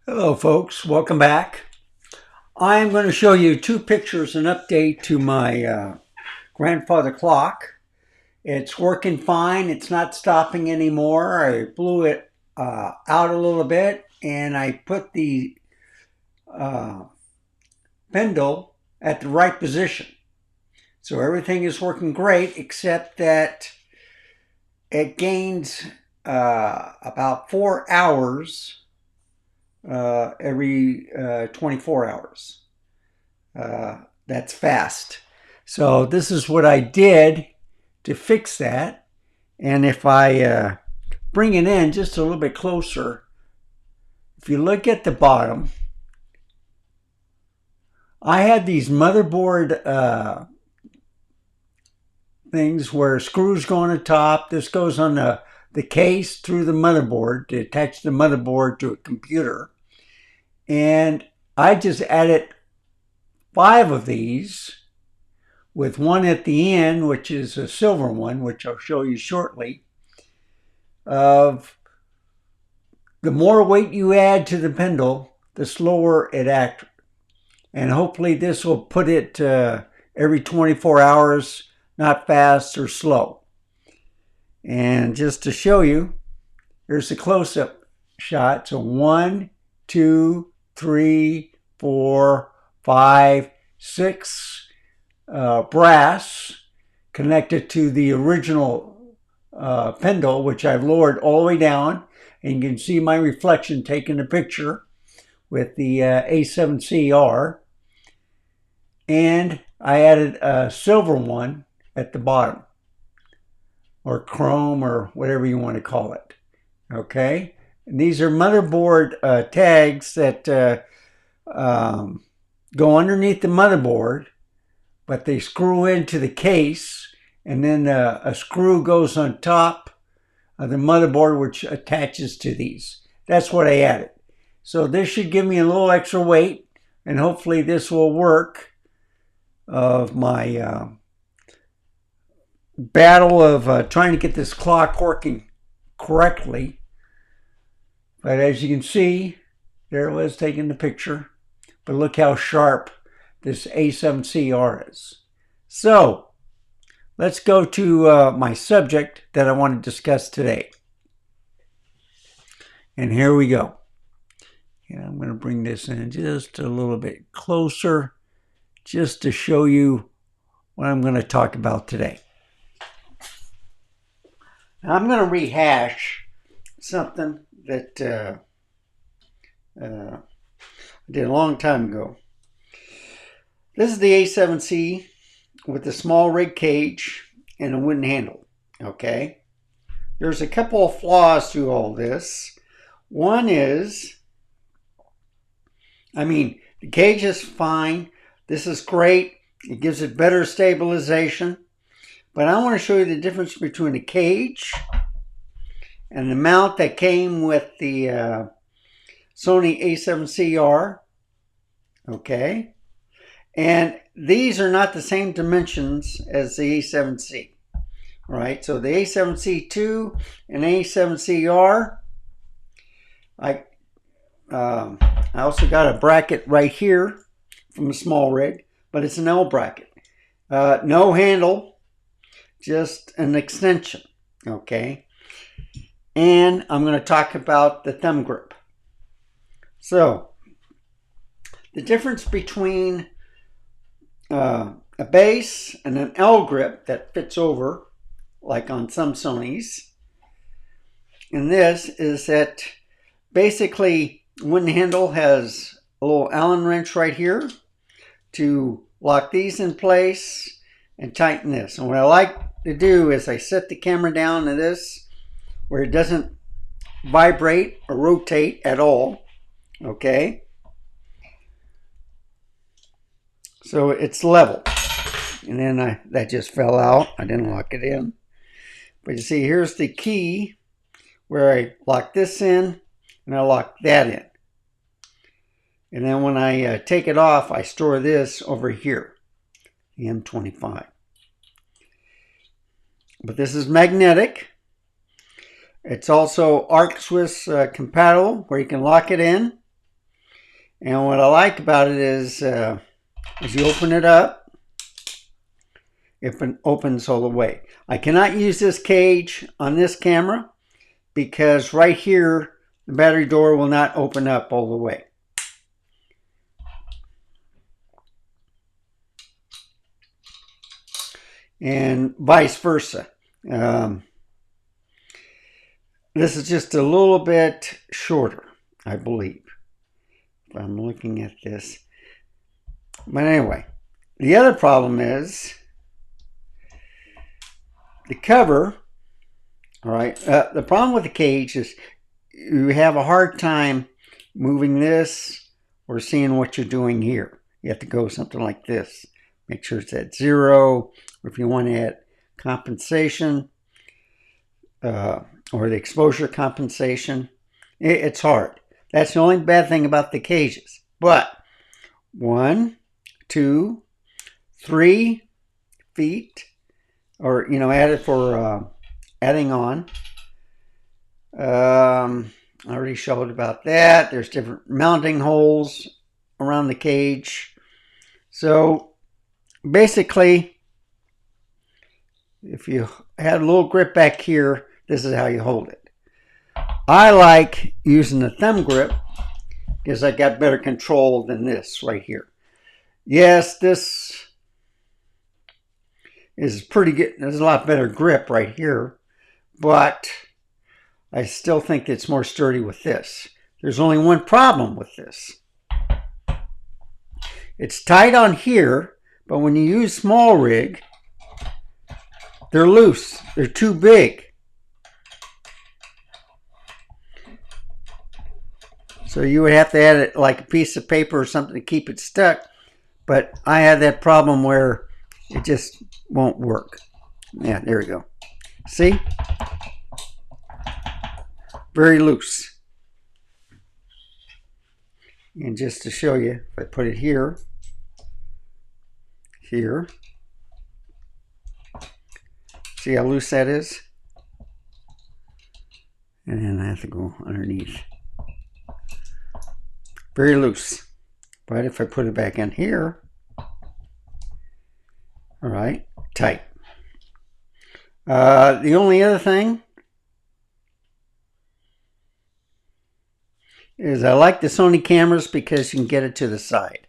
Hello folks, welcome back. I'm going to show you two pictures, an update to my grandfather clock. It's working fine, it's not stopping anymore. I blew it out a little bit and I put the spindle at the right position. So everything is working great except that it gains about 4 hours every 24 hours. That's fast. So this is what I did to fix that. And if I bring it in just a little bit closer, if you look at the bottom, I had these motherboard things where screws go on the top. This goes on the case through the motherboard to attach the motherboard to a computer. And I just added 5 of these with one at the end, which is a silver one, which I'll show you shortly. Of the more weight you add to the spindle, the slower it acts. And hopefully this will put it every 24 hours, not fast or slow. And just to show you, here's a close-up shot. So 1, 2, 3, 4, 5, 6 brass connected to the original spindle, which I've lowered all the way down. And you can see my reflection taking a picture with the A7CR. And I added a silver one at the bottom, or chrome, or whatever you want to call it. Okay? And these are motherboard tags that go underneath the motherboard, but they screw into the case, and then a screw goes on top of the motherboard, which attaches to these. That's what I added. So this should give me a little extra weight, and hopefully this will work of my battle of trying to get this clock working correctly. But as you can see, there it was taking the picture. But look how sharp this A7CR is. So let's go to my subject that I want to discuss today. And here we go. And I'm going to bring this in just a little bit closer, just to show you what I'm going to talk about today. Now, I'm going to rehash something that I did a long time ago. This is the A7C with the SmallRig cage and a wooden handle. Okay, there's a couple of flaws to all this. One is, the cage is fine. This is great. It gives it better stabilization. But I want to show you the difference between the cage and the mount that came with the Sony A7CR. Okay. And these are not the same dimensions as the A7C. All right. So the A7C2 and A7CR, I also got a bracket right here from a SmallRig, but it's an L bracket. No handle, just an extension. Okay. And I'm going to talk about the thumb grip. So the difference between a base and an L grip that fits over, like on some Sonys, and this is that basically wooden handle has a little Allen wrench right here to lock these in place and tighten this. And what I like to do is I set the camera down to this where it doesn't vibrate or rotate at all. Okay, so it's level. And then that just fell out. I didn't lock it in. But you see, here's the key where I lock this in and I lock that in. And then when I take it off, I store this over here, the M25. But this is magnetic. It's also Arc Swiss compatible, where you can lock it in And what I like about it is as you open it up, it opens all the way. I cannot use this cage on this camera because right here, the battery door will not open up all the way. And vice versa. This is just a little bit shorter, I believe, if I'm looking at this. But anyway, the other problem is the cover. All right, the problem with the cage is you have a hard time moving this or seeing what you're doing here. You have to go something like this. Make sure it's at 0, or if you want to add compensation or the exposure compensation, it's hard. That's the only bad thing about the cages. But 1, 2, 3 feet, or add it for adding on. I already showed about that. There's different mounting holes around the cage. So basically, if you had a little grip back here, this is how you hold it. I like using the thumb grip because I got better control than this right here. Yes, this is pretty good. There's a lot better grip right here, but I still think it's more sturdy with this. There's only one problem with this. It's tight on here, but when you use SmallRig, they're loose. They're too big. So you would have to add it like a piece of paper or something to keep it stuck. But I have that problem where it just won't work. Yeah, there we go. See? Very loose. And just to show you, if I put it here, see how loose that is? And then I have to go underneath. Very loose. But if I put it back in here, all right, tight. The only other thing is I like the Sony cameras because you can get it to the side.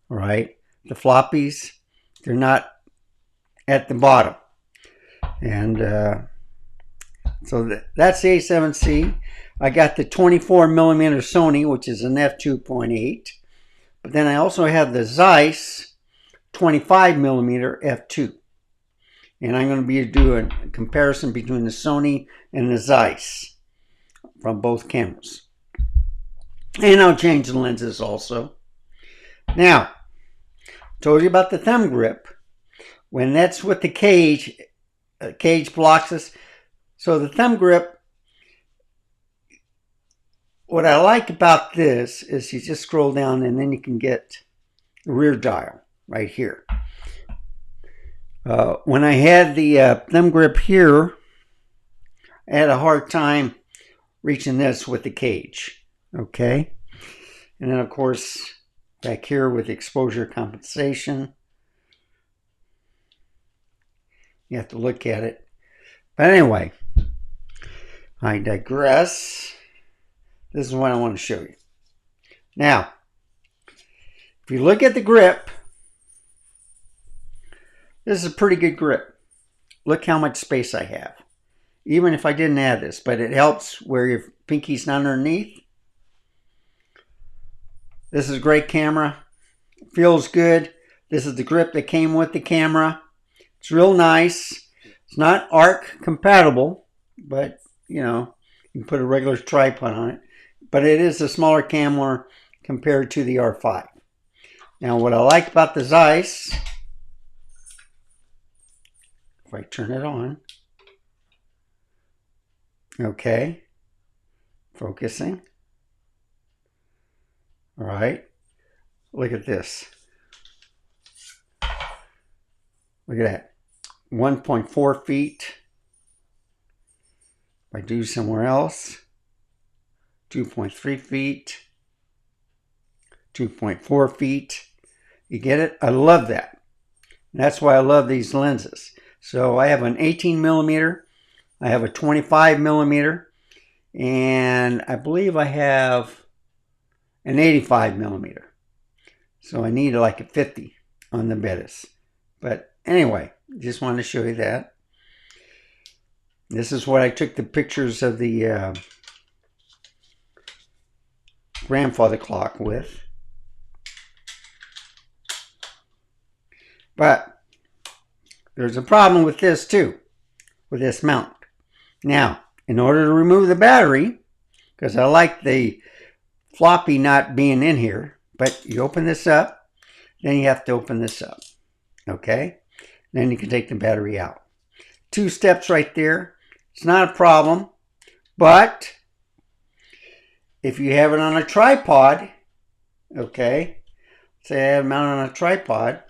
All right, the floppies, they're not at the bottom. And so that's the A7C. I got the 24mm Sony, which is an f2.8. But then I also have the Zeiss 25mm f2. And I'm going to be doing a comparison between the Sony and the Zeiss from both cameras. And I'll change the lenses also. Now, told you about the thumb grip. When that's with the cage blocks us. So the thumb grip, what I like about this is you just scroll down and then you can get the rear dial right here. When I had the thumb grip here, I had a hard time reaching this with the cage. Okay. And then of course, back here with exposure compensation, you have to look at it. But anyway, I digress. This is what I want to show you. Now, if you look at the grip, this is a pretty good grip. Look how much space I have. Even if I didn't add this, but it helps where your pinky's not underneath. This is a great camera. Feels good. This is the grip that came with the camera. It's real nice. It's not ARC compatible, but you can put a regular tripod on it. But it is a smaller camera compared to the R5. Now what I like about the Zeiss, if I turn it on, okay, focusing. All right, look at this. Look at that, 1.4 feet. If I do somewhere else, 2.3 feet, 2.4 feet. You get it? I love that. That's why I love these lenses. So I have an 18 millimeter, I have a 25 millimeter, and I believe I have an 85 millimeter. So I need like a 50 on the Betis. But anyway, just wanted to show you that. This is what I took the pictures of the grandfather clock with. But there's a problem with this too, with this mount. Now, in order to remove the battery, because I like the floppy not being in here, but you open this up, then you have to open this up, okay? Then you can take the battery out. 2 steps right there. It's not a problem, but if you have it on a tripod, okay, say I have it mounted on a tripod,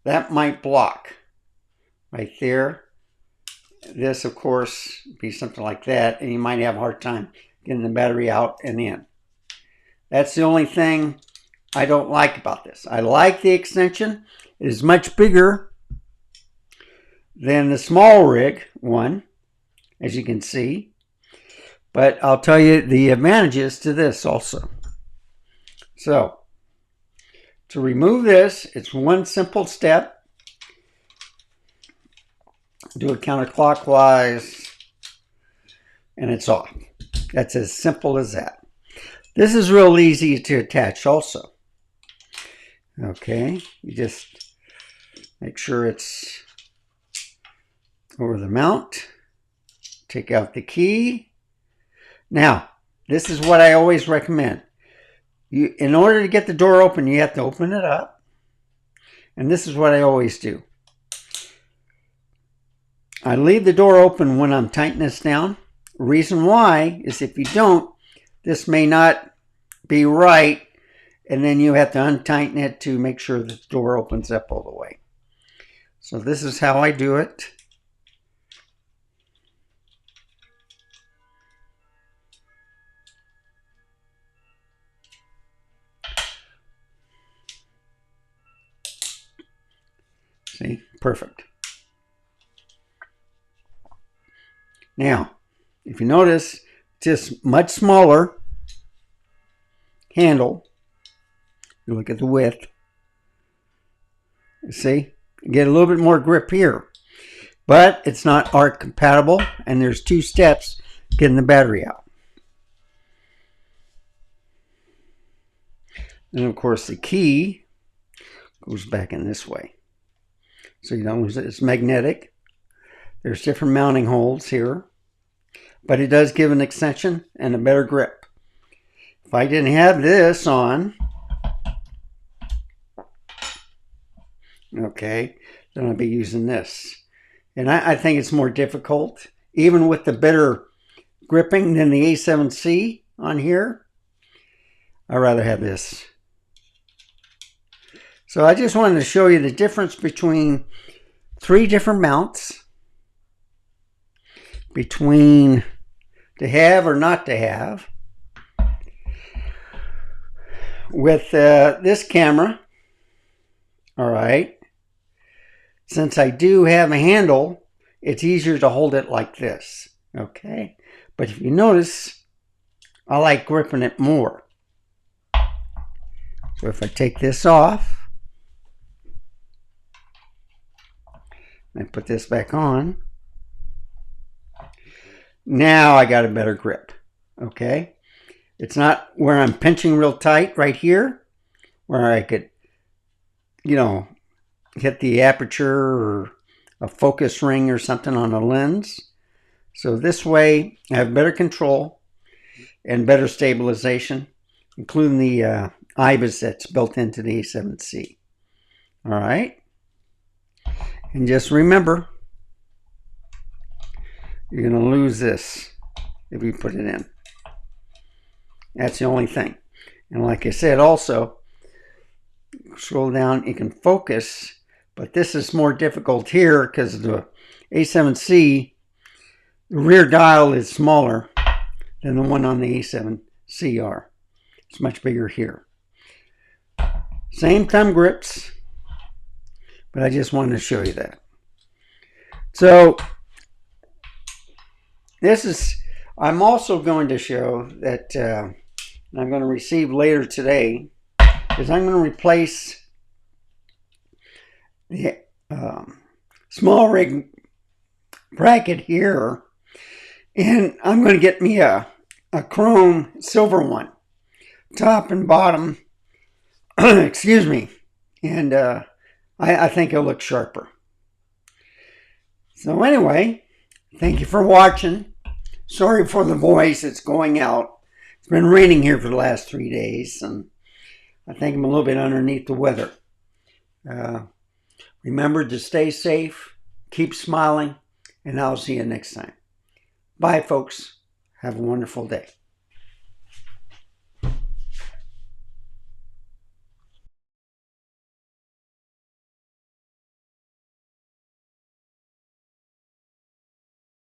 that might block right there. This, of course, be something like that, and you might have a hard time getting the battery out and in. That's the only thing I don't like about this. I like the extension. It is much bigger than the SmallRig one, as you can see. But I'll tell you the advantages to this also. So, to remove this, it's one simple step. Do it counterclockwise, and it's off. That's as simple as that. This is real easy to attach also. Okay, you just make sure it's over the mount. Take out the key. Now, this is what I always recommend. In order to get the door open, you have to open it up. And this is what I always do. I leave the door open when I'm tightening this down. Reason why is if you don't, this may not be right, and then you have to untighten it to make sure that the door opens up all the way. So this is how I do it. See, perfect. Now, if you notice, just much smaller handle. You look at the width. You see, you get a little bit more grip here, but it's not ARC compatible, and there's 2 steps getting the battery out. And of course, the key goes back in this way. So you don't lose it. It's magnetic. There's different mounting holes here, but it does give an extension and a better grip. If I didn't have this on, okay, then I'd be using this. And I think it's more difficult, even with the better gripping than the A7C on here. I'd rather have this. So I just wanted to show you the difference between 3 different mounts, between to have or not to have. With this camera, all right, since I do have a handle, it's easier to hold it like this, okay? But if you notice, I like gripping it more. So if I take this off, and put this back on, now I got a better grip, okay? It's not where I'm pinching real tight right here, where I could, you know, hit the aperture or a focus ring or something on a lens. So this way I have better control and better stabilization, including the IBIS that's built into the A7C. All right. And just remember, you're going to lose this if you put it in. That's the only thing. And like I said, also, scroll down, you can focus, but this is more difficult here because the A7C, the rear dial is smaller than the one on the A7CR. It's much bigger here. Same thumb grips, but I just wanted to show you that. So this is, I'm also going to show that I'm going to receive later today, is I'm going to replace the SmallRig bracket here, and I'm going to get me a chrome silver one, top and bottom, excuse me, and I think it'll look sharper. So anyway, thank you for watching. Sorry for the voice, it's going out. It's been raining here for the last 3 days, and I think I'm a little bit underneath the weather. Remember to stay safe, keep smiling, and I'll see you next time. Bye, folks. Have a wonderful day.